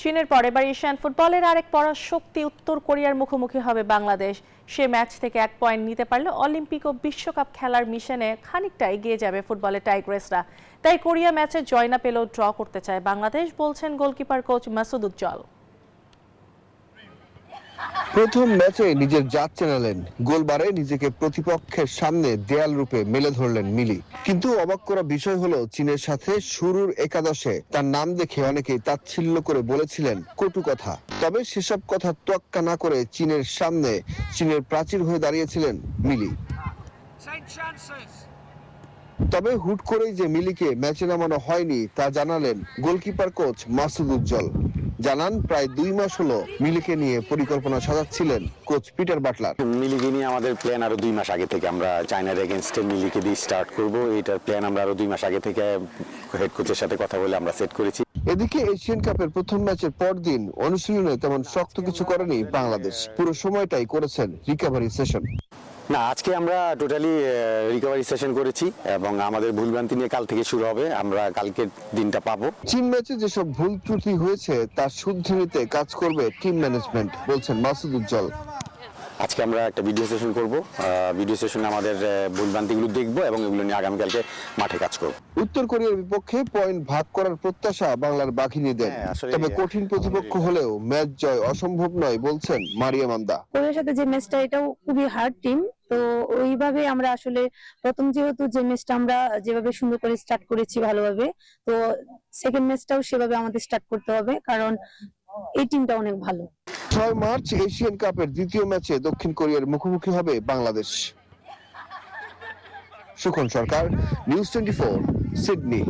চীনের পর এবার এশিয়ান ফুটবলের আরেক পরাশক্তি উত্তর কোরিয়ার মুখোমুখি হবে বাংলাদেশ। সে ম্যাচ থেকে 1 পয়েন্ট নিতে পারলে অলিম্পিক ও বিশ্বকাপ খেলার মিশনে খানিকটা এগিয়ে যাবে ফুটবলের টাইগ্রেসরা। তাই কোরিয়া ম্যাচে জয় না পেলেও ড্র করতে চায় বাংলাদেশ, বলছেন গোলকিপার কোচ মাসুদ উজ্জ্বল। প্রথম ম্যাচে নিজের জাত চেনালেন, গোলবারে নিজেকে প্রতিপক্ষের সামনে দেয়াল রূপে মেলে ধরলেন মিলি। কিন্তু অবাক করা বিষয় হলো, চীনের সাথে শুরুর একাদশে তার নাম দেখে অনেকেই তাচ্ছিল্য করে বলেছিলেন কটু কথা। তবে সেসব কথা তোয়াক্কা না করে চীনের সামনে চীনের প্রাচীর হয়ে দাঁড়িয়েছিলেন মিলি। তবে হুট করেই যে মিলিকে ম্যাচে নামানো হয়নি তা জানালেন গোলকিপার কোচ মাসুদ উজ্জ্বল। জানান, প্রায় 2 মাস হলো মিলিকে নিয়ে পরিকল্পনা সাজাচ্ছিলেন কোচ পিটার বাটলার। মিলিকে নিয়ে আমাদের প্ল্যান আরো 2 মাস আগে থেকে, আমরা চায়নার এগেইনস্টে মিলিকে দিয়ে স্টার্ট করব। এটার প্ল্যান আমরা আরো 2 মাস আগে থেকে হেড কোচের সাথে কথা বলে আমরা সেট করেছি। এদিকে এশিয়ান কাপের প্রথম ম্যাচের পরদিন অনুশীলনে তেমন শক্ত কিছু করেনি বাংলাদেশ। পুরো সময়টাই করেছেন রিকভারি সেশন। না, আজকে আমরা টোটালি রিকভারি সেশন করেছি এবং আমাদের ভুলভ্রান্তি নিয়ে কাল থেকে শুরু হবে। আমরা কালকের দিনটা পাবো। চীন ম্যাচে যেসব ভুল ত্রুটি হয়েছে তার শুধরাতে কাজ করবে টিম ম্যানেজমেন্ট, বলছেন মাসুদ উজ্জ্বল। আজকে আমরা একটা ভিডিও সেশন করব। ভিডিও সেশনে আমাদের ভুলভ্রান্তিগুলো দেখবো এবং এগুলো নিয়ে আগামীকালকে মাঠে কাজ করব। উত্তর কোরিয়ার বিপক্ষে পয়েন্ট ভাগ করার প্রত্যাশা বাংলার বাঘিনীদের। তবে কঠিন প্রতিপক্ষ হলেও ম্যাচ জয় অসম্ভব নয়, বলছেন মারিয়াম আমদা। কোরিয়ার সাথে যে ম্যাচটা, এটাও খুবই হার্ড টিম। তো ওইভাবে আমরা আসলে প্রথম যেহেতু যে ম্যাচটা আমরা যেভাবে সুন্দর করে স্টার্ট করেছি ভালোভাবে, তো সেকেন্ড ম্যাচটাও সেভাবে আমাদের স্টার্ট করতে হবে, কারণ এই টিমটা অনেক ভালো। 6 মার্চ এশিয়ান কাপের দ্বিতীয় ম্যাচে দক্ষিণ কোরিয়ার মুখোমুখি হবে বাংলাদেশ। সুখন সরকার, নিউজ 24, সিডনি।